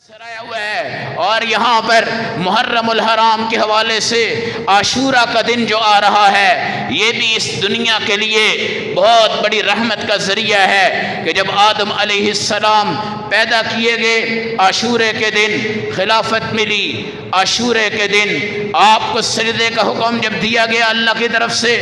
سرایا ہوا ہے، اور یہاں پر محرم الحرام کے حوالے سے عاشورہ کا دن جو آ رہا ہے، یہ بھی اس دنیا کے لیے بہت بڑی رحمت کا ذریعہ ہے کہ جب آدم علیہ السلام پیدا کیے گئے، عاشورے کے دن خلافت ملی، عاشورے کے دن آپ کو سجدے کا حکم جب دیا گیا اللہ کی طرف سے،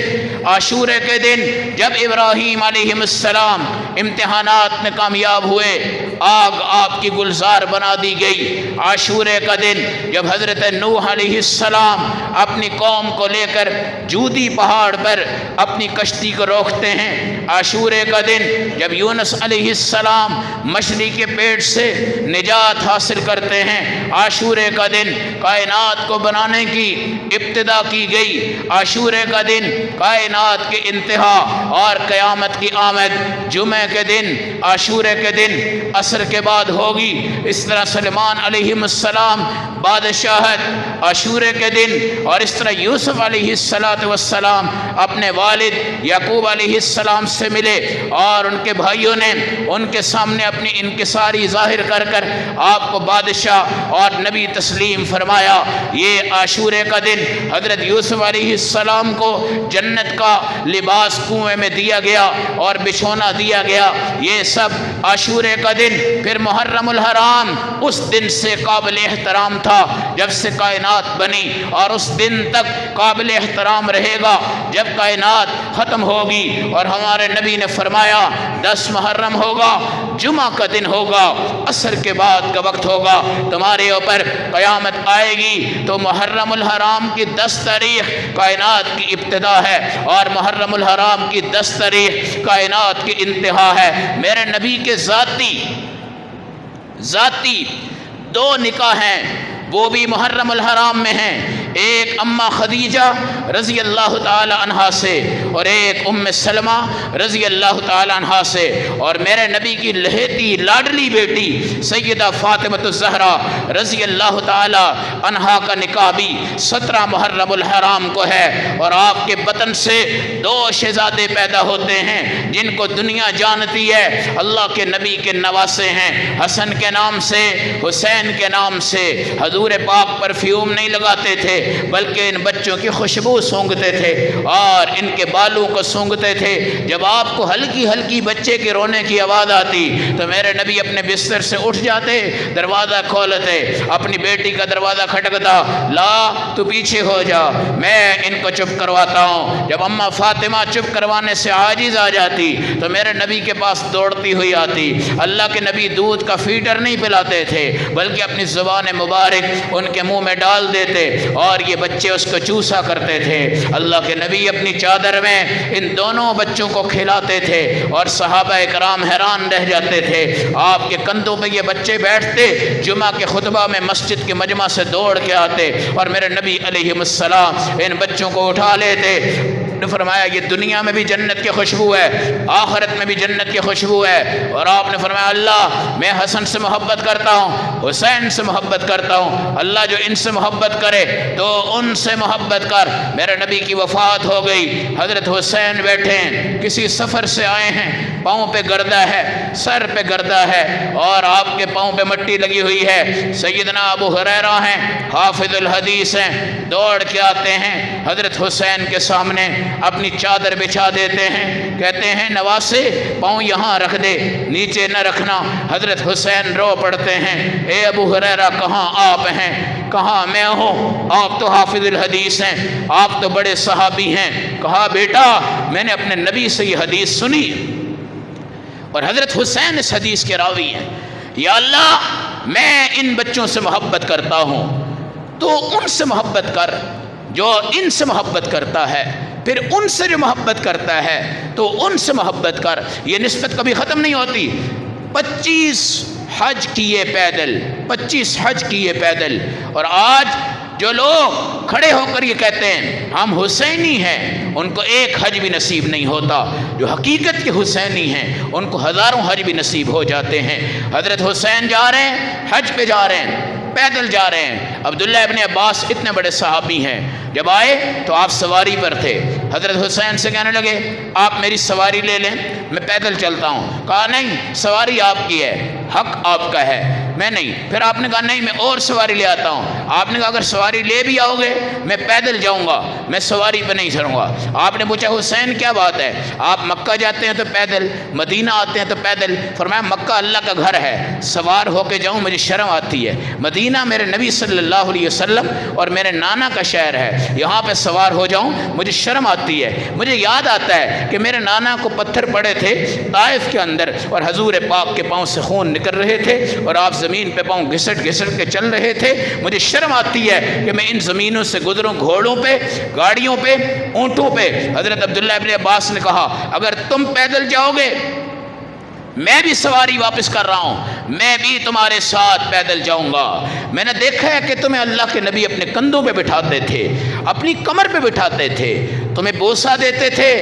عاشورے کے دن جب ابراہیم علیہ السلام امتحانات میں کامیاب ہوئے، آگ آپ کی گلزار بنا دی گئی، عاشورے کا دن جب حضرت نوح علیہ السلام اپنی قوم کو لے کر جودی پہاڑ پر اپنی کشتی کو روکتے ہیں، عاشورے کا دن جب یونس علیہ السلام مچھلی کے پیٹ سے نجات حاصل کرتے ہیں، عاشورے کا دن کائنات کو بنانے کی ابتدا کی گئی، عاشورے کا دن کائنات کی انتہا اور قیامت کی آمد جمعہ کے دن، عاشورے کے دن عصر کے بعد ہوگی۔ اس طرح سلیمان علیہ السلام بادشاہت عاشورے کے دن، اور اس طرح یوسف علیہ السلام اپنے والد یعقوب علیہ السلام سے ملے، اور ان کے بھائیوں نے ان کے سامنے اپنی انکساری ظاہر کر کر آپ کو بادشاہ اور نبی تسلیم فرمایا۔ یہ عاشورے کا دن حضرت یوسف علیہ السلام کو جنت کا لباس کنویں میں دیا گیا اور بچھونا دیا گیا، یہ سب عاشورے کا دن۔ پھر محرم الحرام اس دن سے قابل احترام تھا جب سے کائنات بنی، اور اس دن تک قابل احترام رہے گا جب کائنات ختم ہوگی۔ اور ہمارے نبی نے فرمایا 10 محرم ہوگا، جمعہ کا دن ہوگا، عصر کے بعد کا وقت ہوگا، تمہارے اوپر قیامت آئے گی۔ تو محرم الحرام کی 10 تاریخ کائنات کی ابتدا ہے، اور محرم الحرام کی 10 تاریخ کائنات کی انتہا ہے۔ میرے نبی کے ذاتی 2 نکاح ہیں، وہ بھی محرم الحرام میں ہیں، ایک اماں خدیجہ رضی اللہ تعالی عنہا سے، اور ایک ام سلمہ رضی اللہ تعالی عنہا سے، اور میرے نبی کی لہیتی لاڈلی بیٹی سیدہ فاطمۃ الزہرا رضی اللہ تعالی عنہا کا نکاح بھی 17 محرم الحرام کو ہے۔ اور آپ کے بطن سے 2 شہزادے پیدا ہوتے ہیں جن کو دنیا جانتی ہے، اللہ کے نبی کے نواسے ہیں، حسن کے نام سے، حسین کے نام سے۔ حضور پاک پرفیوم نہیں لگاتے تھے بلکہ ان بچوں کی خوشبو سونگھتے تھے اور ان کے بالوں کو سونگھتے تھے۔ جب آپ کو ہلکی ہلکی بچے کے رونے کی آواز آتی تو میرے نبی اپنے بستر سے اٹھ جاتے، دروازہ کھولتے، اپنی بیٹی کا دروازہ کھٹکتا، لا تو پیچھے ہو جا، میں ان کو چپ کرواتا ہوں۔ جب اماں فاطمہ چپ کروانے سے عاجز آ جاتی تو میرے نبی کے پاس دوڑتی ہوئی آتی۔ اللہ کے نبی دودھ کا فیڈر نہیں پلاتے تھے بلکہ اپنی زبان مبارک ان کے منہ میں ڈال دیتے اور یہ بچے اس کو چوسا کرتے تھے۔ اللہ کے نبی اپنی چادر میں ان دونوں بچوں کو کھلاتے تھے اور صحابہ کرام حیران رہ جاتے تھے۔ آپ کے کندھوں پہ یہ بچے بیٹھتے، جمعہ کے خطبہ میں مسجد کے مجمع سے دوڑ کے آتے اور میرے نبی علیہ السلام ان بچوں کو اٹھا لیتے۔ نے فرمایا یہ دنیا میں بھی جنت کی خوشبو ہے، آخرت میں بھی جنت کی خوشبو ہے۔ اور آپ نے فرمایا اللہ میں حسن سے محبت کرتا ہوں، حسین سے محبت کرتا ہوں، اللہ جو ان سے محبت کرے تو ان سے محبت کر۔ میرے نبی کی وفات ہو گئی، حضرت حسین بیٹھے ہیں، کسی سفر سے آئے ہیں، پاؤں پہ گردہ ہے، سر پہ گردہ ہے اور آپ کے پاؤں پہ مٹی لگی ہوئی ہے۔ سیدنا ابو ہریرہ ہیں، حافظ الحدیث ہیں، دوڑ کے آتے ہیں حضرت حسین کے سامنے، اپنی چادر بچھا دیتے ہیں، کہتے ہیں نواسے پاؤں یہاں رکھ دے، نیچے نہ رکھنا۔ حضرت حسین رو پڑتے ہیں، اے ابو ہریرہ کہاں آپ ہیں، کہاں میں ہوں، آپ تو حافظ الحدیث ہیں، آپ تو بڑے صحابی ہیں۔ کہا بیٹا میں نے اپنے نبی سے یہ حدیث سنی، اور حضرت حسین اس حدیث کے راوی ہیں۔ یا اللہ میں ان بچوں سے محبت کرتا ہوں تو ان سے محبت کر جو ان سے محبت کرتا ہے، پھر ان سے جو محبت کرتا ہے تو ان سے محبت کر۔ یہ نسبت کبھی ختم نہیں ہوتی۔ 25 حج کیے پیدل، 25 حج کیے پیدل، اور آج جو لوگ کھڑے ہو کر یہ کہتے ہیں ہم حسینی ہیں، ان کو ایک حج بھی نصیب نہیں ہوتا۔ جو حقیقت کے حسینی ہیں ان کو ہزاروں حج بھی نصیب ہو جاتے ہیں۔ حضرت حسین جا رہے ہیں، حج پہ جا رہے ہیں، پیدل جا رہے ہیں۔ عبداللہ ابن عباس اتنے بڑے صحابی ہیں، جب آئے تو آپ سواری پر تھے، حضرت حسین سے کہنے لگے آپ میری سواری لے لیں، میں پیدل چلتا ہوں۔ کہا نہیں، سواری آپ کی ہے، حق آپ کا ہے، میں نہیں. پھر آپ نے کہا نہیں میں اور سواری لے آتا ہوں. آپ نے کہا اگر سواری لے بھی آؤ گے میں پیدل جاؤں گا, میں سواری پہ نہیں چڑھوں گا. آپ نے پوچھا حسین کیا بات ہے, آپ مکہ جاتے ہیں تو پیدل, مدینہ آتے ہیں تو پیدل. فرمایا مکہ اللہ کا گھر ہے, سوار ہو کے جاؤں مجھے شرم آتی ہے. مدینہ میرے نبی صلی اللہ علیہ وسلم اور میرے نانا کا شہر ہے, یہاں پہ سوار ہو جاؤں مجھے شرم آتی ہے. مجھے یاد آتا ہے کہ میرے نانا کو پتھر پڑے تھے طائف کے اندر اور حضور پاک کے پاؤں سے خون نکل رہے تھے اور آپ زمین پہ پاؤں گھسٹ گھسٹ کے چل رہے تھے. مجھے شرم آتی ہے کہ میں ان زمینوں سے گزروں, گھوڑوں پہ, گاڑیوں پہ, اونٹوں پہ. حضرت عبداللہ ابن عباس نے کہا اگر تم پیدل جاؤ گے میں بھی سواری واپس کر رہا ہوں, میں بھی تمہارے ساتھ پیدل جاؤں گا. میں نے دیکھا ہے کہ تمہیں اللہ کے نبی اپنے کندھوں پہ بٹھاتے تھے, اپنی کمر پہ بٹھاتے تھے, تمہیں بوسہ دیتے تھے,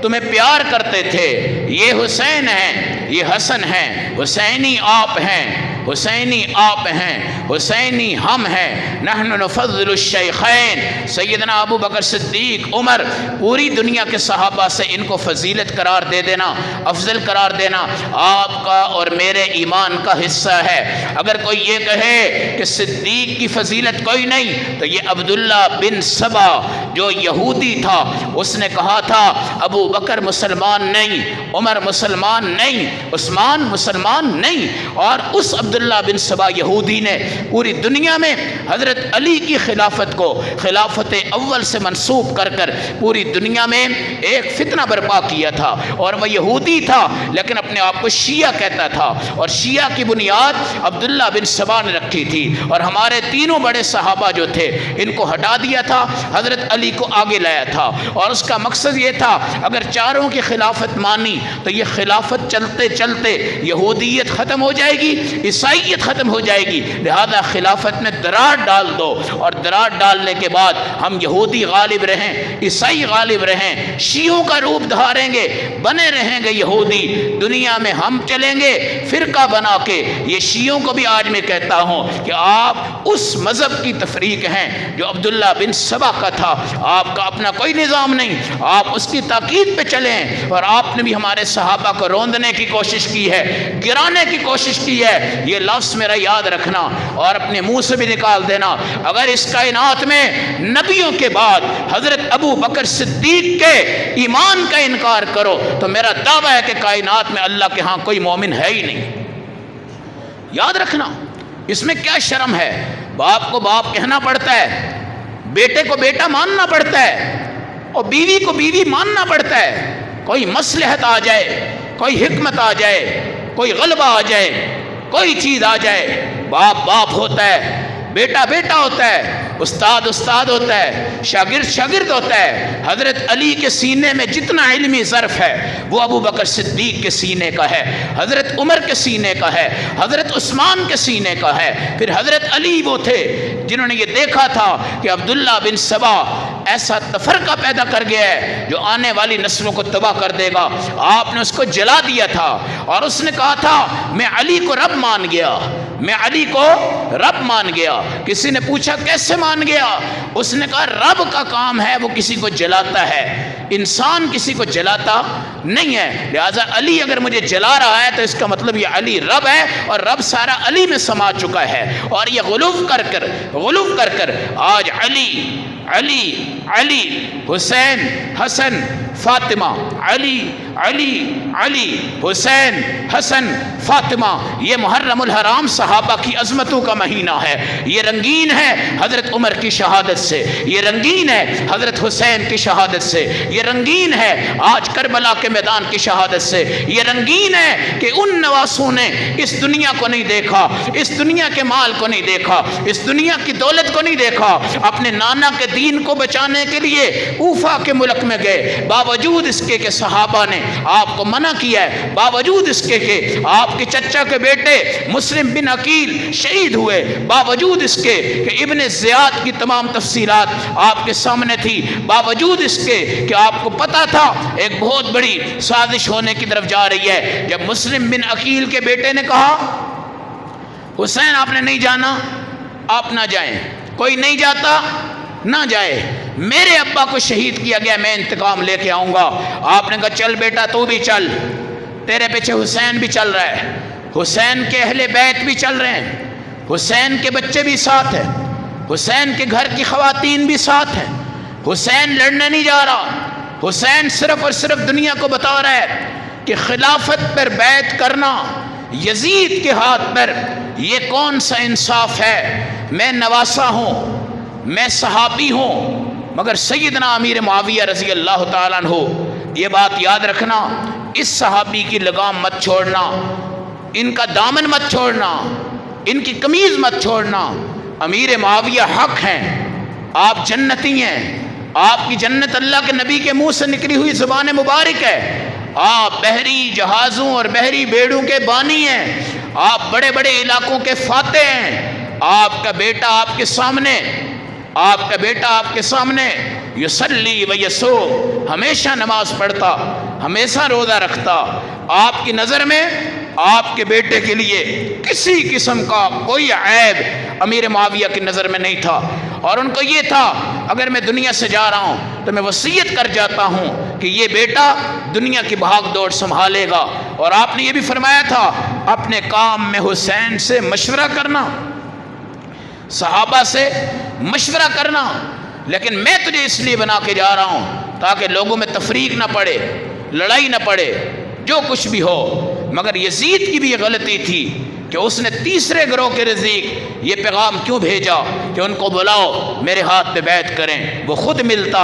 تمہیں پیار کرتے تھے. یہ حسین ہیں, یہ حسن ہیں, حسینی آپ ہیں, حسینی آپ ہیں, حسینی ہم ہیں. نحن نفضل الشیخین, سیدنا ابو بکر صدیق, عمر, پوری دنیا کے صحابہ سے ان کو فضیلت قرار دے دینا, افضل قرار دینا آپ کا اور میرے ایمان کا حصہ ہے. اگر کوئی یہ کہے کہ صدیق کی فضیلت کوئی نہیں تو یہ عبداللہ بن سبا جو یہودی تھا اس نے کہا تھا ابو بکر مسلمان نہیں, عمر مسلمان نہیں, عثمان مسلمان نہیں. اور اس عبداللہ بن سبا یہودی نے پوری دنیا میں حضرت علی کی خلافت کو خلافت اول سے منسوب کر کر پوری دنیا میں ایک فتنہ برپا کیا تھا. اور وہ یہودی تھا لیکن اپنے آپ کو شیعہ کہتا تھا, اور شیعہ کی بنیاد عبداللہ بن سبا نے رکھی تھی. اور ہمارے تینوں بڑے صحابہ جو تھے ان کو ہٹا دیا تھا, حضرت علی کو آگے لایا تھا. اور اس کا مقصد یہ تھا اگر چاروں کی خلافت مانی تو یہ خلافت چلتے چلتے یہودیت ختم ہو جائے گی, عیسائیت ختم ہو جائے گی, لہذا خلافت میں دراڑ ڈال دو. اور دراڑ ڈالنے کے بعد ہم یہودی غالب رہیں, عیسائی غالب رہیں, شیعوں کا روپ دھاریں گے, بنے رہیں گے یہودی, دنیا میں ہم چلیں گے فرقہ بنا کے. یہ شیعوں کو بھی آج میں کہتا ہوں کہ آپ اس مذہب کی تفریق ہیں جو عبداللہ بن سبا کا تھا. آپ کا اپنا کوئی نظام نہیں, آپ اس کی تاکید پہ چلیں. اور آپ نے بھی ہمارے صحابہ کو روندنے کی کوشش کی ہے, گرانے کی کوشش کی ہے. یہ لفظ میرا یاد رکھنا اور اپنے منہ سے بھی نکال دینا. اگر اس کائنات میں نبیوں کے بعد حضرت ابو بکر صدیق کے ایمان کا انکار کرو تو میرا دعویٰ ہے کہ کائنات میں اللہ کے ہاں کوئی مومن ہے ہی نہیں. یاد رکھنا, اس میں کیا شرم ہے. باپ کو باپ کہنا پڑتا ہے, بیٹے کو بیٹا ماننا پڑتا ہے, اور بیوی کو بیوی ماننا پڑتا ہے. کوئی مصلحت آ جائے, کوئی حکمت آ جائے, کوئی غلبہ آ جائے, کوئی چیز آ جائے, باپ باپ ہوتا ہے, بیٹا بیٹا ہوتا ہے, استاد استاد ہوتا ہے, شاگرد شاگرد ہوتا ہے. حضرت علی کے سینے میں جتنا علمی ظرف ہے وہ ابو بکر صدیق کے سینے کا ہے, حضرت عمر کے سینے کا ہے, حضرت عثمان کے سینے کا ہے. پھر حضرت علی وہ تھے جنہوں نے یہ دیکھا تھا کہ عبداللہ بن سبا ایسا تفرقہ پیدا کر گیا ہے جو آنے والی نسلوں کو تباہ کر دے گا. آپ نے اس کو جلا دیا تھا اور اس نے کہا تھا میں علی کو رب مان گیا, میں علی کو رب مان گیا. کسی نے پوچھا کیسے مان گیا؟ اس نے کہا رب کا کام ہے وہ کسی کو جلاتا ہے, انسان کسی کو جلاتا نہیں ہے. لہذا علی اگر مجھے جلا رہا ہے تو اس کا مطلب یہ علی رب ہے, اور رب سارا علی میں سما چکا ہے. اور یہ غلو کر کر آج علی علی علی حسین حسن فاطمہ, علی علی علی حسین حسن فاطمہ, یہ محرم الحرام صحابہ کی عظمتوں کا مہینہ ہے. یہ رنگین ہے حضرت عمر کی شہادت سے, یہ رنگین ہے حضرت حسین کی شہادت سے, یہ رنگین ہے آج کربلا کے میدان کی شہادت سے, یہ رنگین ہے کہ ان نواسوں نے اس دنیا کو نہیں دیکھا, اس دنیا کے مال کو نہیں دیکھا, اس دنیا کی دولت کو نہیں دیکھا, اپنے نانا کے دین کو بچانے کے لیے کوفہ کے ملک میں گئے. باوجود اس کے کہ صحابہ نے آپ کو منع کیا ہے, باوجود اس کے کہ آپ کے چچا کے بیٹے مسلم بن عقیل شہید ہوئے, باوجود اس کے کہ ابن زیاد کی تمام تفصیلات آپ کے سامنے تھی, باوجود اس کے کہ آپ کو پتا تھا ایک بہت بڑی سازش ہونے کی طرف جا رہی ہے. جب مسلم بن عقیل کے بیٹے نے کہا حسین آپ نے نہیں جانا, آپ نہ جائیں, کوئی نہیں جاتا نہ جائے, میرے ابا کو شہید کیا گیا, میں انتقام لے کے آؤں گا. آپ نے کہا چل بیٹا تو بھی چل, تیرے پیچھے حسین بھی چل رہا ہے. حسین کے اہل بیت بھی چل رہے ہیں، حسین کے بچے بھی ساتھ ہیں، حسین کے گھر کی خواتین بھی ساتھ ہیں۔ حسین لڑنے نہیں جا رہا، حسین صرف اور صرف دنیا کو بتا رہا ہے کہ خلافت پر بیعت کرنا یزید کے ہاتھ پر یہ کون سا انصاف ہے۔ میں نواسہ ہوں، میں صحابی ہوں، مگر سیدنا امیر معاویہ رضی اللہ تعالیٰ عنہ، یہ بات یاد رکھنا، اس صحابی کی لگام مت چھوڑنا، ان کا دامن مت چھوڑنا، ان کی قمیض مت چھوڑنا۔ امیر معاویہ حق ہیں، آپ جنتی ہیں، آپ کی جنت اللہ کے نبی کے منہ سے نکلی ہوئی زبان مبارک ہے۔ آپ بحری جہازوں اور بحری بیڑوں کے بانی ہیں، آپ بڑے بڑے علاقوں کے فاتح ہیں۔ آپ کا بیٹا آپ کے سامنے یصلی و یصوم، ہمیشہ نماز پڑھتا، ہمیشہ روزہ رکھتا۔ آپ کی نظر میں آپ کے بیٹے کے لیے کسی قسم کا کوئی عیب امیر معاویہ کی نظر میں نہیں تھا، اور ان کو یہ تھا اگر میں دنیا سے جا رہا ہوں تو میں وصیت کر جاتا ہوں کہ یہ بیٹا دنیا کی بھاگ دوڑ سنبھالے گا۔ اور آپ نے یہ بھی فرمایا تھا اپنے کام میں حسین سے مشورہ کرنا، صحابہ سے مشورہ کرنا، لیکن میں تجھے اس لیے بنا کے جا رہا ہوں تاکہ لوگوں میں تفریق نہ پڑے، لڑائی نہ پڑے، جو کچھ بھی ہو۔ مگر یزید کی بھی یہ غلطی تھی کہ اس نے تیسرے گروہ کے نزدیک یہ پیغام کیوں بھیجا کہ ان کو بلاؤ، میرے ہاتھ پہ بیعت کریں۔ وہ خود ملتا،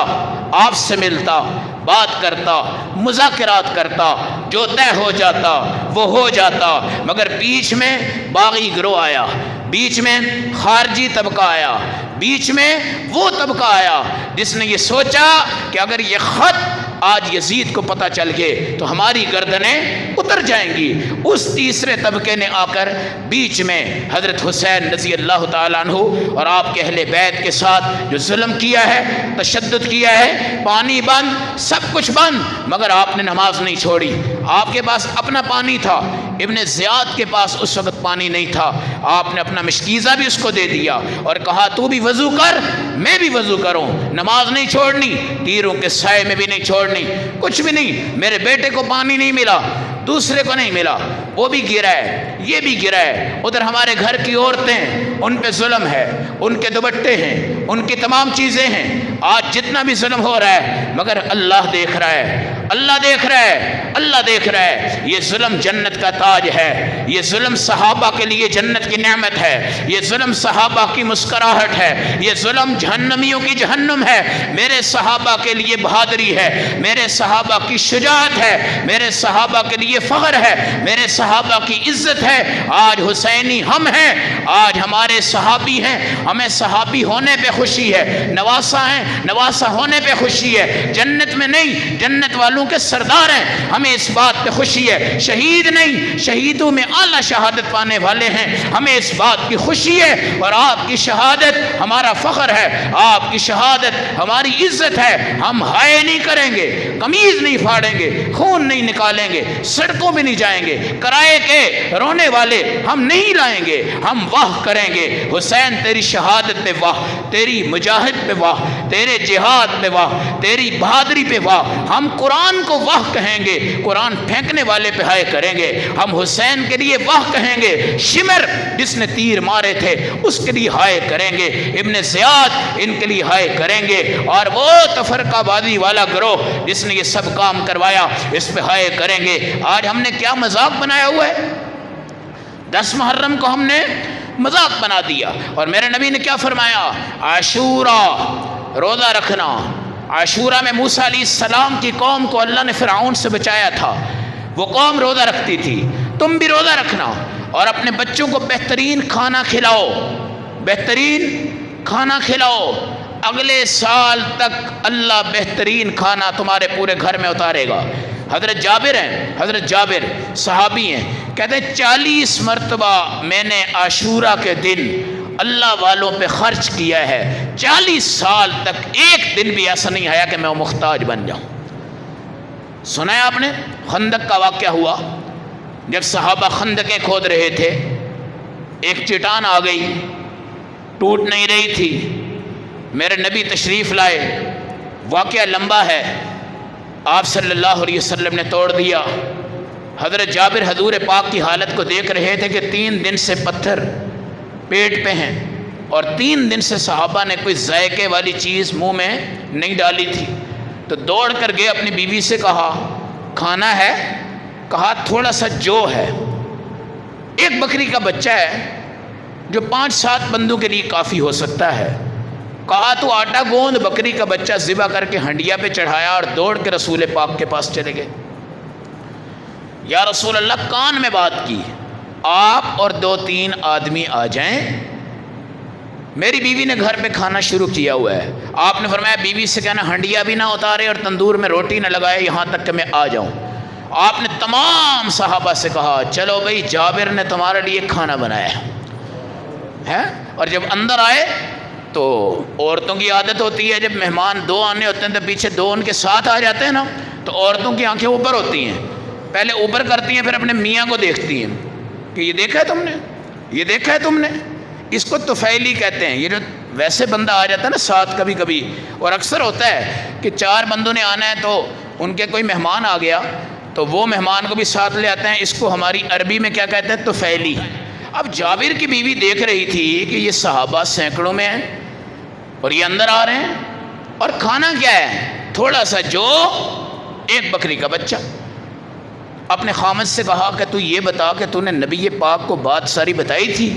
آپ سے ملتا، بات کرتا، مذاکرات کرتا، جو طے ہو جاتا وہ ہو جاتا، مگر بیچ میں باغی گروہ آیا، بیچ میں خارجی طبقہ آیا، بیچ میں وہ طبقہ آیا جس نے یہ سوچا کہ اگر یہ خط آج یزید کو پتہ چل گئے تو ہماری گردنیں اتر جائیں گی۔ اس تیسرے طبقے نے آ کر بیچ میں حضرت حسین رضی اللہ تعالیٰ عنہ اور آپ کے اہل بیت کے ساتھ جو ظلم کیا ہے، تشدد کیا ہے، پانی بند، سب کچھ بند، مگر آپ نے نماز نہیں چھوڑی۔ آپ کے پاس اپنا پانی تھا، ابن زیاد کے پاس اس وقت پانی نہیں تھا، آپ نے اپنا مشکیزہ بھی اس کو دے دیا اور کہا تو بھی وضو کر، میں بھی وضو کروں، نماز نہیں چھوڑنی، تیروں کے سائے میں بھی نہیں چھوڑنی، کچھ بھی نہیں۔ میرے بیٹے کو پانی نہیں ملا، دوسرے کو نہیں ملا، وہ بھی گرا ہے، یہ بھی گرا ہے، ادھر ہمارے گھر کی عورتیں، ان پہ ظلم ہے، ان کے دوپٹے ہیں، ان کی تمام چیزیں ہیں، آج جتنا بھی ظلم ہو رہا ہے، مگر اللہ دیکھ رہا ہے، اللہ دیکھ رہا ہے، اللہ دیکھ رہا ہے۔ یہ ظلم جنت کا تاج ہے، یہ ظلم صحابہ کے لیے جنت کی نعمت ہے، یہ ظلم صحابہ کی مسکراہٹ ہے، یہ ظلم جہنمیوں کی جہنم ہے۔ میرے صحابہ کے لیے بہادری ہے، میرے صحابہ کی شجاعت ہے، میرے صحابہ کے لیے فخر ہے، میرے صحابہ کی عزت ہے۔ آج حسینی ہم ہیں، آج ہمارے صحابی ہیں، ہمیں صحابی ہونے پہ خوشی ہے، نواسہ ہیں، نواسہ ہونے پہ خوشی ہے، جنت میں نہیں، جنت والوں کے سردار ہیں، ہمیں اس بات پہ خوشی ہے، شہید نہیں، شہیدوں میں اعلیٰ شہادت پانے والے ہیں، ہمیں اس بات کی خوشی ہے، اور آپ کی شہادت ہمارا فخر ہے، آپ کی شہادت ہماری عزت ہے۔ ہم ہائے نہیں کریں گے، قمیض نہیں پھاڑیں گے، خون نہیں نکالیں گے، سڑکوں میں نہیں جائیں گے، کرائے کے رونے والے ہم نہیں لائیں گے، ہم واہ کریں گے حسین تیری شہادت پہ واہ، تیری مجاہد پہ واہ، تیرے جہاد پہ واہ، تیری بہادری پہ واہ۔ ہم قرآن کو واہ کہیں گے، قرآن پھینکنے والے پہ ہائے کریں گے، ہم حسین کے لیے واہ کہیں گے، شمر جس نے تیر مارے تھے اس کے لیے ہائے کریں گے، ابن زیاد ان کے لیے ہائے کریں گے، اور وہ تفرقہ بازی والا گروہ جس نے یہ سب کام کروایا اس پہ ہائے کریں گے۔ آج ہم نے کیا مذاق بنایا ہوا ہے، 10 محرم کو ہم نے مذاق بنا دیا، اور میرے نبی نے کیا فرمایا، عاشورہ روزہ رکھنا۔ عاشورہ میں موسیٰ علیہ السلام کی قوم کو اللہ نے فرعون سے بچایا تھا، وہ قوم روزہ رکھتی تھی، تم بھی روزہ رکھنا، اور اپنے بچوں کو بہترین کھانا کھلاؤ، بہترین کھانا کھلاؤ، اگلے سال تک اللہ بہترین کھانا تمہارے پورے گھر میں اتارے گا۔ حضرت جابر ہیں، حضرت جابر صحابی ہیں، کہتے ہیں 40 مرتبہ میں نے عاشورہ کے دن اللہ والوں پہ خرچ کیا ہے، 40 سال تک ایک دن بھی ایسا نہیں آیا کہ میں وہ محتاج بن جاؤں۔ سنا ہے آپ نے خندق کا واقعہ ہوا، جب صحابہ خندقیں کھود رہے تھے، ایک چٹان آ گئی، ٹوٹ نہیں رہی تھی، میرے نبی تشریف لائے، واقعہ لمبا ہے، آپ صلی اللہ علیہ وسلم نے توڑ دیا، حضرت جابر حضور پاک کی حالت کو دیکھ رہے تھے کہ 3 دن سے پتھر پیٹ پہ ہیں اور 3 دن سے صحابہ نے کوئی ذائقے والی چیز منہ میں نہیں ڈالی تھی، تو دوڑ کر گئے، اپنی بیوی سے کہا کھانا ہے؟ کہا تھوڑا سا جو ہے، ایک بکری کا بچہ ہے جو 5-7 بندوں کے لیے کافی ہو سکتا ہے۔ کہا تو آٹا گوند، بکری کا بچہ ذبح کر کے ہنڈیا پہ چڑھایا اور دوڑ کے رسول پاک کے پاس چلے گئے۔ یا رسول اللہ، کان میں بات کی، آپ اور 2-3 آدمی آ جائیں، میری بیوی نے گھر پہ کھانا شروع کیا ہوا ہے۔ آپ نے فرمایا بیوی سے کہنا ہنڈیا بھی نہ اتارے اور تندور میں روٹی نہ لگائے یہاں تک کہ میں آ جاؤں۔ آپ نے تمام صحابہ سے کہا چلو بھئی، جابر نے تمہارے لیے کھانا بنایا ہے۔ اور جب اندر آئے تو عورتوں کی عادت ہوتی ہے، جب مہمان 2 آنے ہوتے ہیں تو پیچھے 2 ان کے ساتھ آ جاتے ہیں نا، تو عورتوں کی آنکھیں اوپر ہوتی ہیں، پہلے اوپر کرتی ہیں، پھر اپنے میاں کو دیکھتی ہیں کہ یہ دیکھا ہے تم نے، یہ دیکھا ہے تم نے۔ اس کو طفیلی کہتے ہیں، یہ جو ویسے بندہ آ جاتا ہے نا ساتھ کبھی کبھی، اور اکثر ہوتا ہے کہ 4 بندوں نے آنا ہے تو ان کے کوئی مہمان آ گیا تو وہ مہمان کو بھی ساتھ لے آتے ہیں، اس کو ہماری عربی میں کیا کہتے ہیں؟ طفیلی۔ اب جابر کی بیوی دیکھ رہی تھی کہ یہ صحابہ سینکڑوں میں ہیں اور یہ اندر آ رہے ہیں، اور کھانا کیا ہے؟ تھوڑا سا جو، ایک بکری کا بچہ۔ اپنے خامد سے کہا کہ تو یہ بتا کہ تو نے نبی پاک کو بات ساری بتائی تھی؟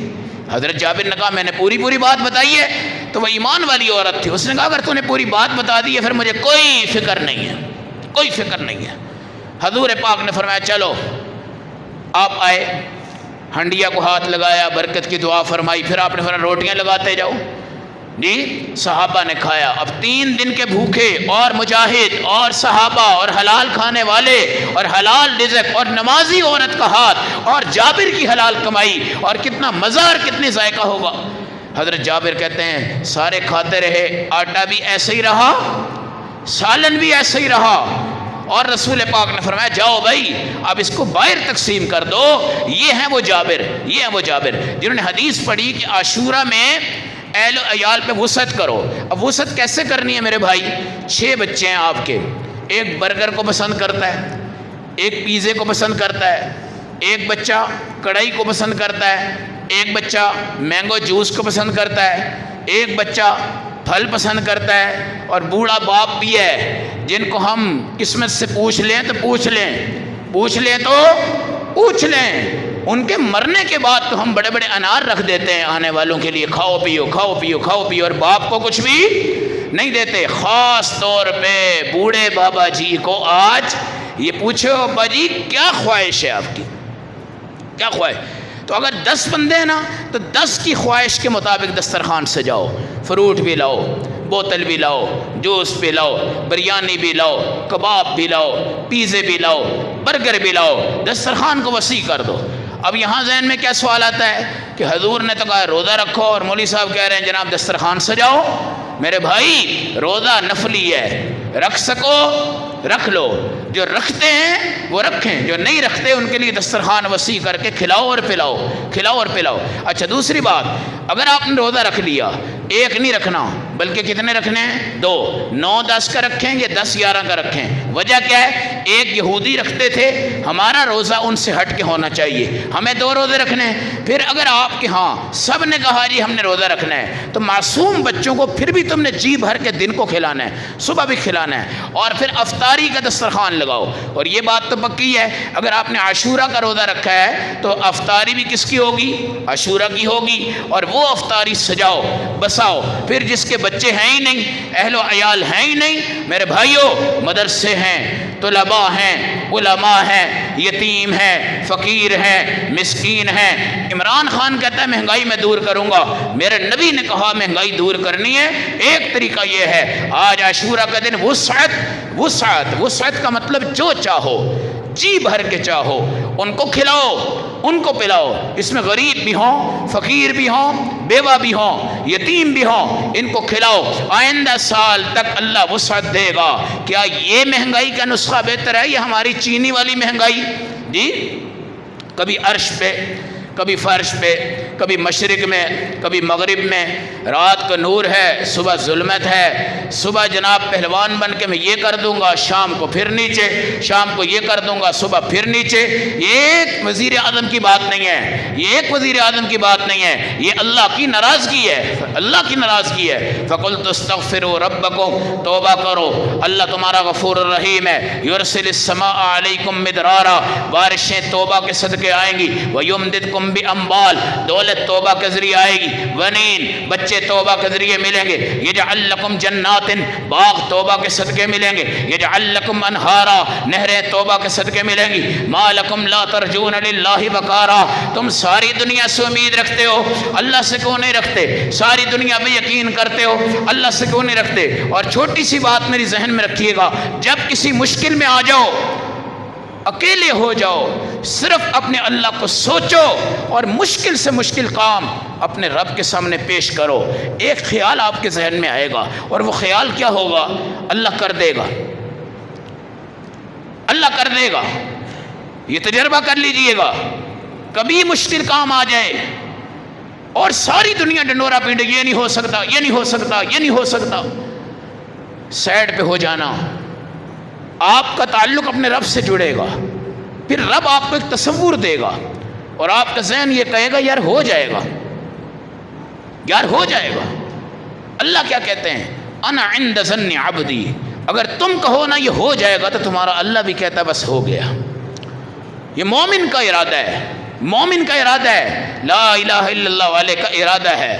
حضرت جابر نے کہا میں نے پوری بات بتائی ہے۔ تو وہ ایمان والی عورت تھی، اس نے کہا اگر تو نے پوری بات بتا دی ہے پھر مجھے کوئی فکر نہیں ہے، کوئی فکر نہیں ہے۔ حضور پاک نے فرمایا چلو، آپ آئے، ہنڈیا کو ہاتھ لگایا، برکت کی دعا فرمائی، پھر آپ نے فرمایا روٹیاں لگاتے جاؤ۔ جی صحابہ نے کھایا۔ اب 3 دن کے بھوکے اور مجاہد اور صحابہ اور حلال کھانے والے اور حلال رزق اور نمازی عورت کا ہاتھ اور جابر کی حلال کمائی، اور کتنا مزہ اور کتنے ذائقہ ہوگا۔ حضرت جابر کہتے ہیں سارے کھاتے رہے، آٹا بھی ایسے ہی رہا، سالن بھی ایسے ہی رہا، اور رسول پاک نے فرمایا جاؤ بھائی اب اس کو باہر تقسیم کر دو۔ یہ ہیں وہ جابر، یہ ہیں وہ جابر جنہوں نے حدیث پڑھی کہ عاشورہ میں اہل و عیال پہ وسعت کرو۔ اب وسعت کیسے کرنی ہے میرے بھائی؟ 6 بچے ہیں آپ کے، ایک برگر کو پسند کرتا ہے، ایک پیزے کو پسند کرتا ہے، ایک بچہ کڑھائی کو پسند کرتا ہے، ایک بچہ مینگو جوس کو پسند کرتا ہے، ایک بچہ پھل پسند کرتا ہے، اور بوڑھا باپ بھی ہے جن کو ہم قسمت سے پوچھ لیں تو پوچھ لیں تو پوچھ لیں، ان کے مرنے کے بعد تو ہم بڑے بڑے انار رکھ دیتے ہیں آنے والوں کے لیے، کھاؤ پیو کھاؤ پیو کھاؤ پیو، اور باپ کو کچھ بھی نہیں دیتے۔ خاص طور پہ بوڑھے بابا جی کو آج یہ پوچھو ابا جی کیا خواہش ہے آپ کی، کیا خواہش؟ تو اگر 10 بندے ہیں نا تو 10 کی خواہش کے مطابق دسترخوان سجاؤ، فروٹ بھی لاؤ، بوتل بھی لاؤ، جوس بھی لاؤ، بریانی بھی لاؤ، کباب بھی لاؤ، پیزے بھی لاؤ، برگر بھی لاؤ، دسترخوان کو وسیع کر دو۔ اب یہاں ذہن میں کیا سوال آتا ہے کہ حضور نے تو کہا روزہ رکھو اور مولوی صاحب کہہ رہے ہیں جناب دسترخوان سجاؤ۔ میرے بھائی روزہ نفلی ہے، رکھ سکو رکھ لو، جو رکھتے ہیں وہ رکھیں، جو نہیں رکھتے ان کے لیے دسترخوان وسیع کر کے کھلاؤ اور پلاؤ، کھلاؤ اور پلاؤ۔ اچھا دوسری بات، اگر آپ نے روزہ رکھ لیا، ایک نہیں رکھنا بلکہ کتنے رکھنے ہیں؟ 2، 9 10 کا رکھیں گے، 10 11 کا رکھیں۔ وجہ کیا ہے؟ ایک یہودی رکھتے تھے، ہمارا روزہ ان سے ہٹ کے ہونا چاہیے، ہمیں 2 روزے رکھنے ہیں۔ پھر اگر آپ کے ہاں سب نے کہا جی ہم نے روزہ رکھنا ہے، تو معصوم بچوں کو پھر بھی تم نے جی بھر کے دن کو کھلانا ہے، صبح بھی کھلانا ہے، اور پھر افطاری کا دسترخوان لگاؤ۔ اور یہ بات تو پکی ہے اگر آپ نے عاشورہ کا روزہ رکھا ہے تو افطاری بھی کس کی ہوگی؟ عاشورہ کی ہوگی، اور وہ افطاری سجاؤ بساؤ۔ پھر جس کے بچے ہیں ہی نہیں، اہل و عیال ہیں ہی نہیں، میرے بھائیوں مدرسے ہیں، طلباء ہیں، علماء ہیں، یتیم ہیں، فقیر ہیں، مسکین ہیں۔ عمران خان کہتا ہے مہنگائی میں دور کروں گا، میرے نبی نے کہا مہنگائی دور کرنی ہے، ایک طریقہ یہ ہے آج عاشورہ کا دن وسعت کا مطلب جو چاہو جی بھر کے چاہو ان کو کھلاؤ ان کو پلاؤ، اس میں غریب بھی ہوں، فقیر بھی ہوں، بیوہ بھی ہوں، یتیم بھی ہوں، ان کو کھلاؤ۔ آئندہ سال تک اللہ وسعت دے گا۔ کیا یہ مہنگائی کا نسخہ بہتر ہے یا ہماری چینی والی مہنگائی؟ جی کبھی عرش پہ کبھی فرش پہ، کبھی مشرق میں، کبھی مغرب میں، رات کو نور ہے، صبح ظلمت ہے، صبح جناب پہلوان بن کے میں یہ کر دوں گا، شام کو پھر نیچے، شام کو یہ کر دوں گا، صبح پھر نیچے۔ یہ ایک وزیر اعظم کی بات نہیں ہے، یہ ایک وزیر اعظم کی بات نہیں ہے، یہ اللہ کی ناراضگی ہے، اللہ کی ناراضگی ہے۔ فَقُلْتُ اسْتَغْفِرُوا رَبَّكُمْ، توبہ کرو، اللہ تمہارا غفور الرحیم ہے۔ يُرْسِلِ السَّمَاءَ عَلَيْكُمْ مِدْرَارًا، بارشیں توبہ کے صدقے آئیں گی۔ وَيُمْدِدْكُمْ بِأَمْوَالٍ، دولت توبہ کے ذریعے آئے گی۔ بنین، بچے توبہ کے ذریعے ملیں گے۔ یجعل لکم جنات، باغ توبہ کے صدقے ملیں گے۔ یجعل لکم انہارا، نہریں توبہ کے صدقے ملیں گی۔ ما لکم لا ترجون للہ وقارا، تم ساری دنیا سے امید رکھتے ہو، اللہ سے کیوں نہیں رکھتے؟ ساری دنیا پہ یقین کرتے ہو، اللہ سے کیوں نہیں رکھتے؟ اور چھوٹی سی بات میری ذہن میں رکھیے گا، جب کسی مشکل میں آ جاؤ، اکیلے ہو جاؤ، صرف اپنے اللہ کو سوچو اور مشکل سے مشکل کام اپنے رب کے سامنے پیش کرو، ایک خیال آپ کے ذہن میں آئے گا، اور وہ خیال کیا ہوگا؟ اللہ کر دے گا، اللہ کر دے گا۔ یہ تجربہ کر لیجئے گا، کبھی مشکل کام آ جائے اور ساری دنیا ڈنڈورا پیٹے، یہ نہیں ہو سکتا، یہ نہیں ہو سکتا، یہ نہیں ہو سکتا، سائڈ پہ ہو جانا، آپ کا تعلق اپنے رب سے جڑے گا، پھر رب آپ کو ایک تصور دے گا اور آپ کا ذہن یہ کہے گا یار ہو جائے گا، یار ہو جائے گا۔ اللہ کیا کہتے ہیں؟ انا عند ظن عبدی، اگر تم کہو نا یہ ہو جائے گا تو تمہارا اللہ بھی کہتا ہے بس ہو گیا۔ یہ مومن کا ارادہ ہے، مومن کا ارادہ ہے، لا الہ الا اللہ والے کا ارادہ ہے۔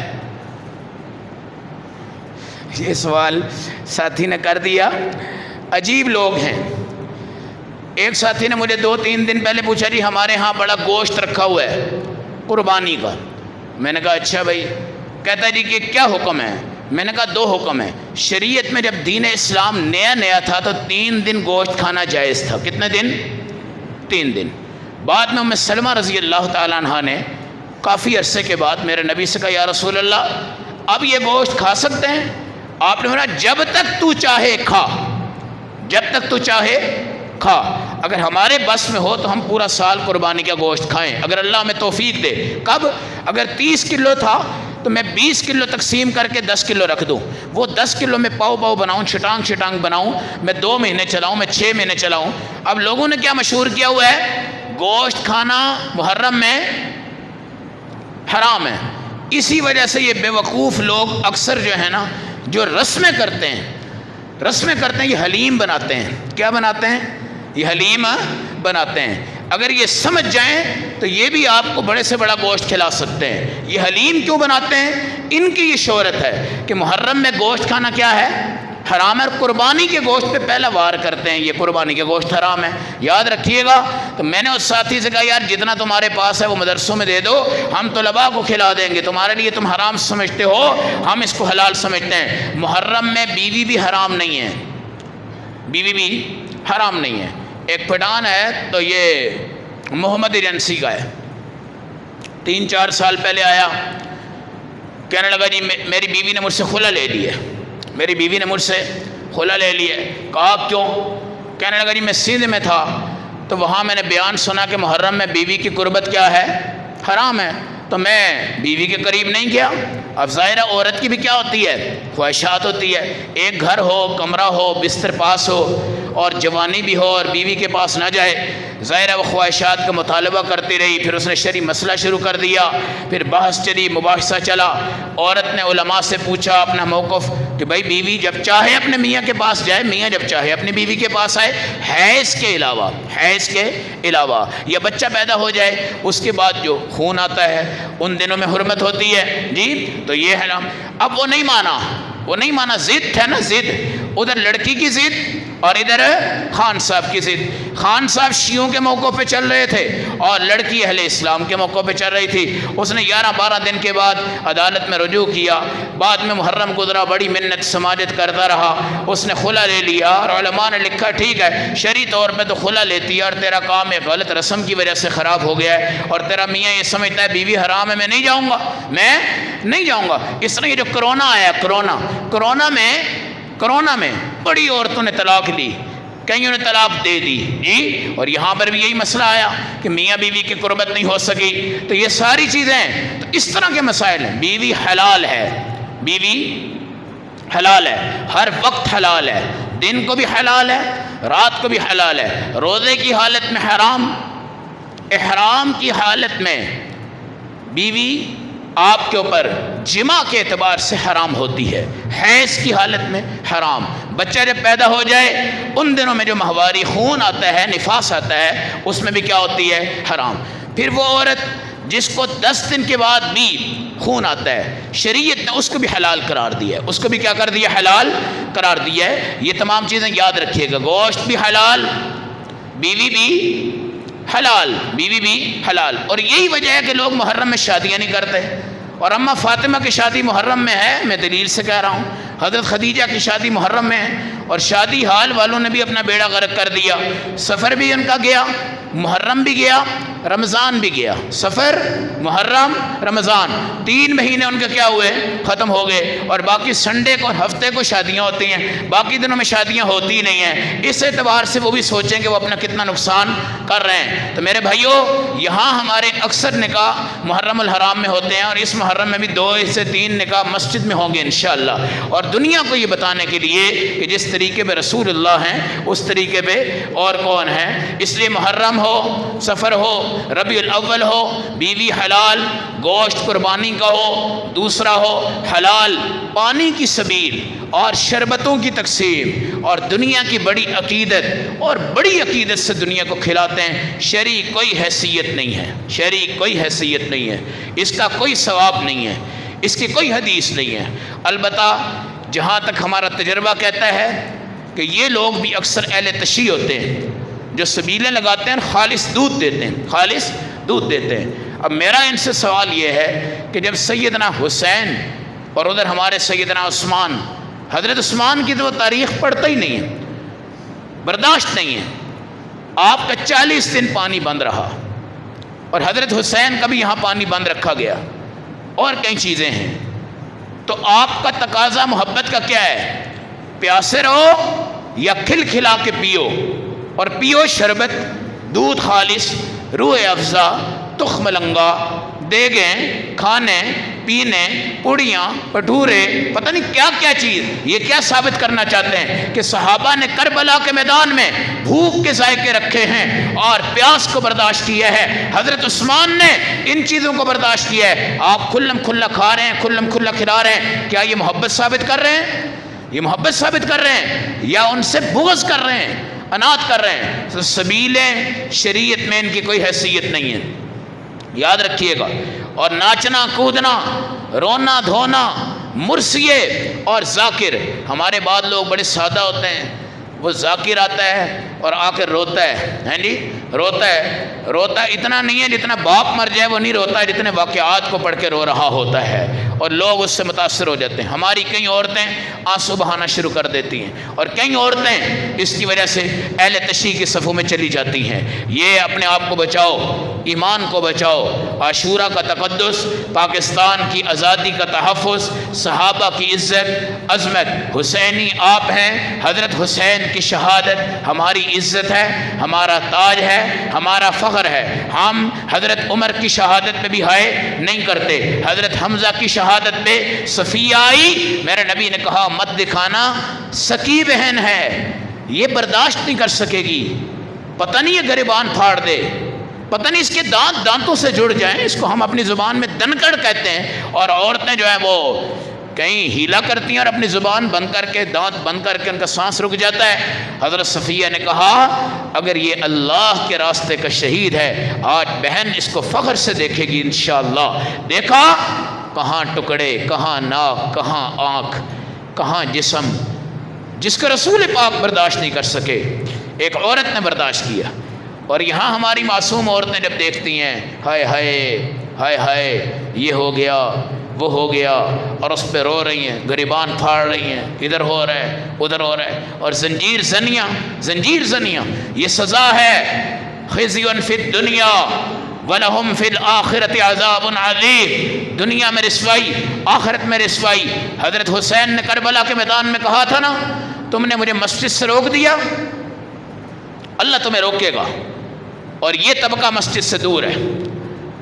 یہ سوال ساتھی نے کر دیا، عجیب لوگ ہیں۔ ایک ساتھی نے مجھے 2-3 دن پہلے پوچھا جی ہمارے ہاں بڑا گوشت رکھا ہوا ہے قربانی کا۔ میں نے کہا اچھا بھائی، کہتا ہے جی کہ کیا حکم ہے؟ میں نے کہا 2 حکم ہیں۔ شریعت میں جب دین اسلام نیا تھا تو 3 دن گوشت کھانا جائز تھا۔ کتنے دن؟ 3 دن۔ بعد میں ام سلمہ رضی اللہ تعالیٰ عنہ نے کافی عرصے کے بعد میرے نبی سے کہا یا رسول اللہ اب یہ گوشت کھا سکتے ہیں؟ آپ نے فرمایا جب تک تو چاہے کھا، جب تک تو چاہے کھا۔ اگر ہمارے بس میں ہو تو ہم پورا سال قربانی کا گوشت کھائیں، اگر اللہ ہمیں توفیق دے۔ کب؟ اگر 30 کلو تھا تو میں 20 کلو تقسیم کر کے 10 کلو رکھ دوں، وہ 10 کلو میں پاؤ بناؤں، چھٹانگ بناؤں، میں 2 مہینے چلاؤں، میں 6 مہینے چلاؤں۔ اب لوگوں نے کیا مشہور کیا ہوا ہے؟ گوشت کھانا محرم میں حرام ہے۔ اسی وجہ سے یہ بیوقوف لوگ اکثر جو ہے نا جو رسمیں کرتے ہیں یہ حلیم بناتے ہیں۔ کیا بناتے ہیں؟ یہ حلیم بناتے ہیں۔ اگر یہ سمجھ جائیں تو یہ بھی آپ کو بڑے سے بڑا گوشت کھلا سکتے ہیں۔ یہ حلیم کیوں بناتے ہیں؟ ان کی یہ شہرت ہے کہ محرم میں گوشت کھانا کیا ہے؟ حرام ہے، اور قربانی کے گوشت پہ پہلا وار کرتے ہیں، یہ قربانی کے گوشت حرام ہے، یاد رکھیے گا۔ تو میں نے اس ساتھی سے کہا یار جتنا تمہارے پاس ہے وہ مدرسوں میں دے دو، ہم طلباء کو کھلا دیں گے، تمہارے لیے تم حرام سمجھتے ہو، ہم اس کو حلال سمجھتے ہیں۔ محرم میں بیوی بھی حرام نہیں ہے، بیوی بھی حرام نہیں ہے۔ ایک پٹھان ہے تو یہ محمد ایجنسی کا ہے، 3-4 سال پہلے آیا، کہنے لگا جی میری بیوی نے مجھ سے خلا لے لی ہے، میری بیوی نے مجھ سے خلا لے لی ہے۔ کہا کیوں؟ کہنے لگا جی میں سندھ میں تھا تو وہاں میں نے بیان سنا کہ محرم میں بیوی کی قربت کیا ہے؟ حرام ہے، تو میں بیوی کے قریب نہیں گیا۔ اب ظاہرہ عورت کی بھی کیا ہوتی ہے؟ خواہشات ہوتی ہے، ایک گھر ہو، کمرہ ہو، بستر پاس ہو اور جوانی بھی ہو اور بیوی کے پاس نہ جائے، ظاہرہ وہ خواہشات کا مطالبہ کرتی رہی۔ پھر اس نے شرعی مسئلہ شروع کر دیا، پھر بحث چلی، مباحثہ چلا۔ عورت نے علماء سے پوچھا اپنا موقف کہ بھائی بیوی جب چاہے اپنے میاں کے پاس جائے، میاں جب چاہے اپنی بیوی کے پاس آئے، حیض کے علاوہ یا بچہ پیدا ہو جائے اس کے بعد جو خون آتا ہے ان دنوں میں حرمت ہوتی ہے جی، تو یہ ہے نا۔ اب وہ نہیں مانا، ضد ہے نا، ضد، ادھر لڑکی کی ضد اور ادھر خان صاحب کی ضد۔ خان صاحب شیعوں کے موقع پہ چل رہے تھے اور لڑکی اہل اسلام کے موقع پہ چل رہی تھی۔ اس نے 11-12 دن کے بعد عدالت میں رجوع کیا، بعد میں محرم گزرا، بڑی منت سماجت کرتا رہا، اس نے خلا لے لیا اور علماء نے لکھا ٹھیک ہے شرعی طور پہ تو خلا لیتی ہے اور تیرا کام ایک غلط رسم کی وجہ سے خراب ہو گیا ہے اور تیرا میاں یہ سمجھتا ہے بیوی حرام ہے، میں نہیں جاؤں گا۔ اس طرح یہ جو کرونا آیا، کرونا میں بڑی عورتوں نے طلاق لی، کئیوں نے طلاق دے دی جی، اور یہاں پر بھی یہی مسئلہ آیا کہ میاں بیوی کی قربت نہیں ہو سکی. تو یہ ساری چیزیں تو اس طرح کے مسائل ہیں. بیوی حلال ہے، بیوی حلال ہے، ہر وقت حلال ہے، دن کو بھی حلال ہے، رات کو بھی حلال ہے. روزے کی حالت میں حرام، احرام کی حالت میں بیوی آپ کے اوپر جماع کے اعتبار سے حرام ہوتی ہے، حیض کی حالت میں حرام. بچہ جب پیدا ہو جائے ان دنوں میں جو ماہواری خون آتا ہے، نفاس آتا ہے، اس میں بھی کیا ہوتی ہے؟ حرام. پھر وہ عورت جس کو 10 دن کے بعد بھی خون آتا ہے، شریعت نے اس کو بھی حلال قرار دیا ہے، اس کو بھی کیا کر دیا؟ حلال قرار دیا ہے. یہ تمام چیزیں یاد رکھیے گا. گوشت بھی حلال، بیوی بھی حلال، بیوی بھی حلال. اور یہی وجہ ہے کہ لوگ محرم میں شادیاں نہیں کرتے. اور اماں فاطمہ کی شادی محرم میں ہے، میں دلیل سے کہہ رہا ہوں. حضرت خدیجہ کی شادی محرم میں ہے، اور شادی حال والوں نے بھی اپنا بیڑا غرق کر دیا. سفر بھی ان کا گیا، محرم بھی گیا، رمضان بھی گیا. سفر، محرم، رمضان، 3 مہینے ان کے کیا ہوئے؟ ختم ہو گئے. اور باقی سنڈے کو اور ہفتے کو شادیاں ہوتی ہیں، باقی دنوں میں شادیاں ہوتی ہی نہیں ہیں. اس اعتبار سے وہ بھی سوچیں کہ وہ اپنا کتنا نقصان کر رہے ہیں. تو میرے بھائیوں، یہاں ہمارے اکثر نکاح محرم الحرام میں ہوتے ہیں، اور اس محرم میں بھی 2 سے 3 نکاح مسجد میں ہوں گے انشاءاللہ. اور دنیا کو یہ بتانے کے لیے کہ جس طریقے پہ رسول اللہ ہیں اس طریقے پہ اور کون ہیں. اس لیے محرم ہو، سفر ہو، ربیع الاول ہو، بیوی حلال، گوشت قربانی کا ہو، دوسرا ہو حلال پانی کی سبیل اور شربتوں کی تقسیم، اور دنیا کی بڑی عقیدت، اور بڑی عقیدت سے دنیا کو کھلاتے ہیں. شرعی کوئی حیثیت نہیں ہے، شرعی کوئی حیثیت نہیں ہے، اس کا کوئی ثواب نہیں ہے، اس کی کوئی حدیث نہیں ہے. البتہ جہاں تک ہمارا تجربہ کہتا ہے کہ یہ لوگ بھی اکثر اہل تشیع ہوتے ہیں جو سبیلیں لگاتے ہیں، خالص دودھ دیتے ہیں، خالص دودھ دیتے ہیں. اب میرا ان سے سوال یہ ہے کہ جب سیدنا حسین اور ادھر ہمارے سیدنا عثمان، حضرت عثمان کی تو وہ تاریخ پڑھتا ہی نہیں ہے، برداشت نہیں ہے. آپ کا 40 دن پانی بند رہا، اور حضرت حسین کا بھی یہاں پانی بند رکھا گیا، اور کئی چیزیں ہیں. تو آپ کا تقاضا محبت کا کیا ہے؟ پیاسے رہو یا کھل کھلا کے پیو، اور پیو شربت، دودھ خالص، روح افزا، تخم لنگا، دیگیں، کھانے پینے، پوڑیاں، بھٹورے، پتہ نہیں کیا کیا چیز. یہ کیا ثابت کرنا چاہتے ہیں؟ کہ صحابہ نے کربلا کے میدان میں بھوک کے ذائقے رکھے ہیں اور پیاس کو برداشت کیا ہے. حضرت عثمان نے ان چیزوں کو برداشت کیا ہے. آپ کھلم کھلا کھا رہے ہیں، کھلم کھلا کھلا رہے ہیں. کیا یہ محبت ثابت کر رہے ہیں؟ یہ محبت ثابت کر رہے ہیں یا ان سے بغض کر رہے ہیں، انات کر رہے ہیں؟ تو سبیلیں شریعت میں ان کی کوئی حیثیت نہیں ہے، یاد رکھیے گا. اور ناچنا کودنا، رونا دھونا، مرثیے اور ذاکر. ہمارے بعض لوگ بڑے سادہ ہوتے ہیں، وہ ذاکر آتا ہے اور آ کر روتا ہے، جی روتا ہے. روتا اتنا نہیں ہے جتنا باپ مر جائے وہ نہیں روتا ہے، جتنے واقعات کو پڑھ کے رو رہا ہوتا ہے، اور لوگ اس سے متاثر ہو جاتے ہیں. ہماری کئی عورتیں آنسو بہانا شروع کر دیتی ہیں، اور کئی عورتیں اس کی وجہ سے اہل تشیع کی صفوں میں چلی جاتی ہیں. یہ اپنے آپ کو بچاؤ، ایمان کو بچاؤ. عاشورہ کا تقدس، پاکستان کی آزادی کا تحفظ، صحابہ کی عزت، عظمت، حسینی آپ ہیں. حضرت حسین کی شہادت ہماری عزت ہے، ہمارا تاج ہے، ہمارا فخر ہے. ہم حضرت عمر کی شہادت پہ بھی ہائے نہیں کرتے. حضرت حمزہ کی شہادت پہ صفیہ آئی، میرے نبی نے کہا مت دکھانا، سکی بہن ہے، یہ برداشت نہیں کر سکے گی. پتہ نہیں یہ گریبان پھاڑ دے، پتہ نہیں اس کے دانت دانتوں سے جڑ جائیں. اس کو ہم اپنی زبان میں دنکڑ کہتے ہیں. اور عورتیں جو ہیں وہ کہیں ہیلا کرتی ہیں اور اپنی زبان بند کر کے، دانت بند کر کے ان کا سانس رک جاتا ہے. حضرت صفیہ نے کہا اگر یہ اللہ کے راستے کا شہید ہے، آج بہن اس کو فخر سے دیکھے گی انشاءاللہ. دیکھا کہاں ٹکڑے، کہاں ناک، کہاں آنکھ، کہاں جسم، جس کا رسول پاک برداشت نہیں کر سکے، ایک عورت نے برداشت کیا. اور یہاں ہماری معصوم عورتیں جب دیکھتی ہیں، ہائے ہائے ہائے ہائے یہ ہو گیا وہ ہو گیا، اور اس پہ رو رہی ہیں، گریبان پھاڑ رہی ہیں، ادھر ہو رہا ہے ادھر ہو رہا ہے. اور زنجیر زنیاں، زنجیر زنیاں، یہ سزا ہے. خزی فی الدنیا وَلَهُمْ فِي الْآخِرَةِ عَذَابٌ عَظِيمٌ. دنیا میں رسوائی، آخرت میں رسوائی. حضرت حسین نے کربلا کے میدان میں کہا تھا نا، تم نے مجھے مسجد سے روک دیا، اللہ تمہیں روکے گا، اور یہ طبقہ مسجد سے دور ہے،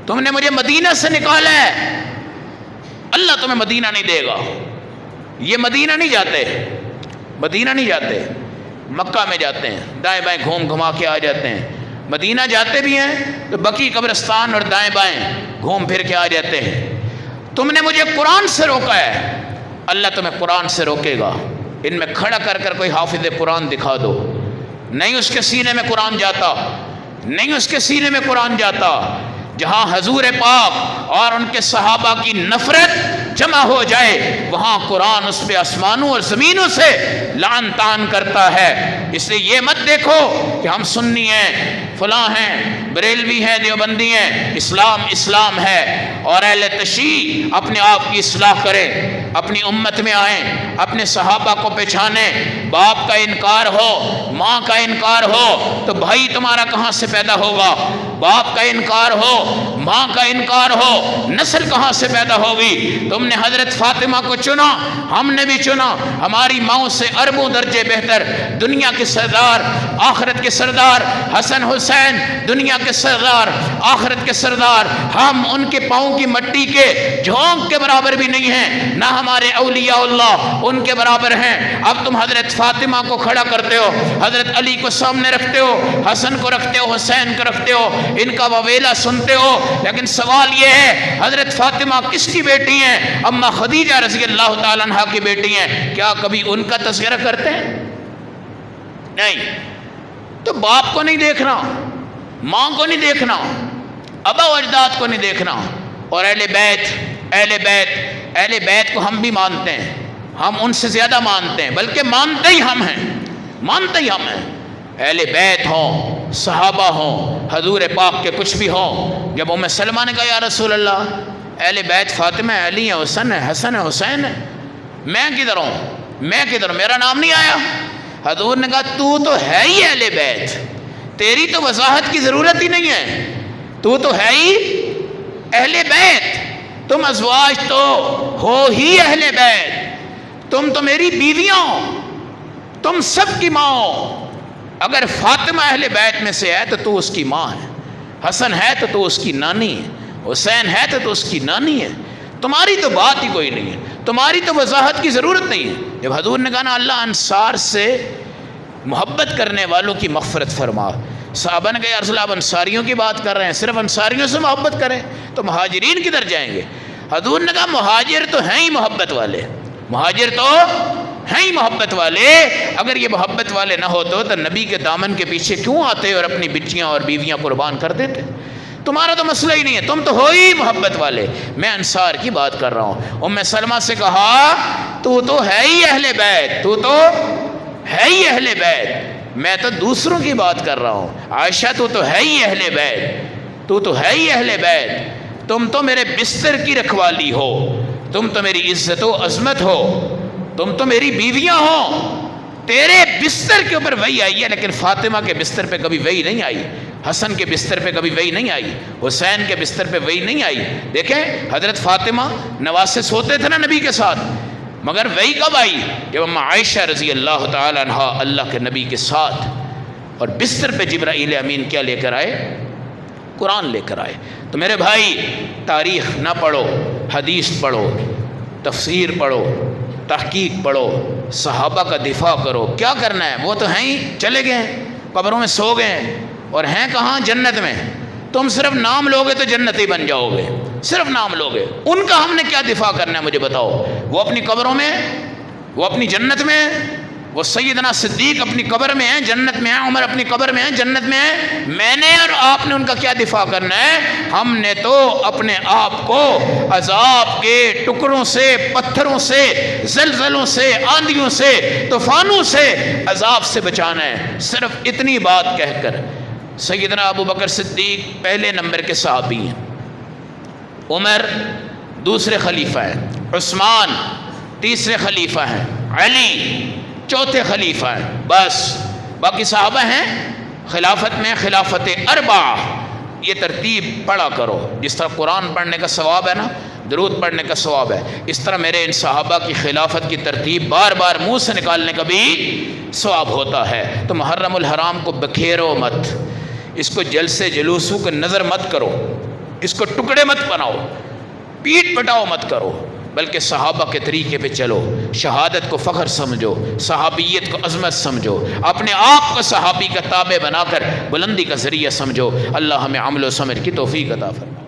تم نے مجھے مدینہ سے نکالا ہے، اللہ تمہیں مدینہ نہیں دے گا۔ یہ مدینہ نہیں جاتے، مدینہ نہیں جاتے، مکہ میں جاتے ہیں، دائیں بائیں گھوم گھما کے آ جاتے ہیں۔ مدینہ جاتے بھی ہیں تو بقی قبرستان اور دائیں بائیں گھوم پھر کے آ جاتے ہیں۔ تم نے مجھے قرآن سے روکا ہے، اللہ تمہیں قرآن سے روکے گا۔ ان میں کھڑا کر کر کوئی حافظ قرآن دکھا دو، نہیں اس کے سینے میں قرآن جاتا، نہیں اس کے سینے میں قرآن جاتا۔ جہاں حضور پاک اور ان کے صحابہ کی نفرت جمع ہو جائے، وہاں قرآن اس پہ آسمانوں اور زمینوں سے لعن طعن کرتا ہے۔ اس لیے یہ مت دیکھو کہ ہم سنی ہیں، فلاں ہیں، بریلوی ہیں، دیوبندی ہیں، اسلام اسلام ہے۔ اور اہل تشیع اپنے آپ کی اصلاح کریں، اپنی امت میں آئیں، اپنے صحابہ کو پہچانیں۔ باپ کا انکار ہو، ماں کا انکار ہو تو بھائی تمہارا کہاں سے پیدا ہوگا؟ باپ کا انکار ہو، ماں کا انکار ہو، نسل کہاں سے پیدا ہوگی؟ تم نے حضرت فاطمہ کو چنا، ہم نے بھی چنا، ہماری ماؤں سے اربوں درجے بہتر، دنیا کے سردار، آخرت کے سردار حسن حسین، دنیا کے سردار، آخرت کے سردار، ہم ان کے پاؤں کی مٹی کے جھونک کے برابر بھی نہیں ہیں، نہ ہمارے اولیاء اللہ ان کے برابر ہیں۔ اب تم حضرت فاطمہ کو کھڑا کرتے ہو، حضرت علی کو سامنے رکھتے ہو، حسن کو رکھتے ہو، حسین کو رکھتے ہو، ان کا وویلا سنتے ہو، لیکن سوال یہ ہے حضرت فاطمہ کس کی بیٹی ہیں؟ اماں خدیجہ رضی اللہ تعالیٰ عنہ کی بیٹی ہیں، کیا کبھی ان کا تذکرہ کرتے ہیں؟ نہیں۔ تو باپ کو نہیں دیکھنا، ماں کو نہیں دیکھنا، ابا و اجداد کو نہیں دیکھنا، اور اہل بیت کو ہم بھی مانتے ہیں، ہم ان سے زیادہ مانتے ہیں، بلکہ مانتے ہی ہم ہیں۔ اہل بیت ہوں، صحابہ ہوں، حضور پاک کے کچھ بھی ہوں۔ جب ام سلمہ نے کہا یا رسول اللہ، اہل بیت فاطمہ ہے، علی ہے، حسن ہے، حسن ہے، حسین ہے، میں کدھر ہوں؟ میرا نام نہیں آیا؟ حضور نے کہا تو ہے ہی اہل بیت، تیری تو وضاحت کی ضرورت ہی نہیں ہے، تو ہے ہی اہل بیت، تم ازواج تو ہو ہی اہل بیت، تم تو میری بیویاں ہو، تم سب کی ماں ہو۔ اگر فاطمہ اہل بیت میں سے ہے تو اس کی ماں ہے، حسن ہے تو اس کی نانی ہے، حسین ہے تو اس کی نانی ہے، تمہاری تو بات ہی کوئی نہیں ہے، تمہاری تو وضاحت کی ضرورت نہیں ہے۔ جب حضور نے کہا نا اللہ انصار سے محبت کرنے والوں کی مغفرت فرما، صحابہ نے کہا یا رسول اللہ آپ انصاریوں کی بات کر رہے ہیں، صرف انصاریوں سے محبت کریں تو مہاجرین کدھر جائیں گے؟ حضور نے کہا مہاجر تو ہیں ہی محبت والے، مہاجر تو ہیں ہی محبت والے، اگر یہ محبت والے نہ ہوتے تو نبی کے دامن کے پیچھے کیوں آتے اور اپنی بچیاں اور بیویاں قربان کر دیتے؟ تمہارا تو مسئلہ ہی نہیں ہے، تم تو ہو ہی محبت والے۔ میں انصار کی بات کر رہا ہوں۔ ام سلمہ سے کہا تو ہے ہی اہل بیت، تو ہے ہی اہل بیت، میں تو دوسروں کی بات کر رہا ہوں۔ عائشہ تو ہے ہی اہل بیت، تو ہے ہی اہل بیت، تم تو میرے بستر کی رکھوالی ہو، تم تو میری عزت و عظمت ہو، تم تو میری بیویاں ہو، تیرے بستر کے اوپر وحی آئی ہے، لیکن فاطمہ کے بستر پہ کبھی وحی نہیں آئی، حسن کے بستر پہ کبھی وحی نہیں آئی، حسین کے بستر پہ وحی نہیں آئی۔ دیکھیں حضرت فاطمہ نواسے سوتے تھے نا نبی کے ساتھ، مگر وحی کب آئی؟ جب اماں عائشہ رضی اللہ تعالی عنہ اللہ کے نبی کے ساتھ، اور بستر پہ جبرائیل امین کیا لے کر آئے؟ قرآن لے کر آئے۔ تو میرے بھائی تاریخ نہ پڑھو، حدیث پڑھو، تفسیر پڑھو، تحقیق پڑھو، صحابہ کا دفاع کرو۔ کیا کرنا ہے؟ وہ تو ہیں ہی، چلے گئے ہیں، قبروں میں سو گئے ہیں، اور ہیں کہاں؟ جنت میں۔ تم صرف نام لوگے تو جنتی بن جاؤ گے، صرف نام لوگے، ان کا ہم نے کیا دفاع کرنا ہے مجھے بتاؤ؟ وہ اپنی قبروں میں، وہ اپنی جنت میں، وہ سیدنا صدیق اپنی قبر میں ہیں، جنت میں ہیں، عمر اپنی قبر میں ہیں، جنت میں ہیں، میں نے اور آپ نے ان کا کیا دفاع کرنا ہے؟ ہم نے تو اپنے آپ کو عذاب کے ٹکڑوں سے، پتھروں سے، زلزلوں سے، آندھیوں سے، طوفانوں سے، عذاب سے بچانا ہے، صرف اتنی بات کہہ کر۔ سیدنا ابو بکر صدیق پہلے نمبر کے صحابی ہیں، عمر دوسرے خلیفہ ہیں، عثمان تیسرے خلیفہ ہیں، علی چوتھے خلیفہ ہیں، بس باقی صحابہ ہیں خلافت میں خلافت اربعہ۔ یہ ترتیب پڑھا کرو، جس طرح قرآن پڑھنے کا ثواب ہے نا، درود پڑھنے کا ثواب ہے، اس طرح میرے ان صحابہ کی خلافت کی ترتیب بار بار منہ سے نکالنے کا بھی ثواب ہوتا ہے۔ تو محرم الحرام کو بکھیرو مت، اس کو جلسے جلوسوں کو نظر مت کرو، اس کو ٹکڑے مت بناؤ، پیٹ پٹاؤ مت کرو، بلکہ صحابہ کے طریقے پہ چلو، شہادت کو فخر سمجھو، صحابیت کو عظمت سمجھو، اپنے آپ کو صحابی کا تابع بنا کر بلندی کا ذریعہ سمجھو۔ اللہ ہمیں عمل و سمجھ کی توفیق عطا فرمائے۔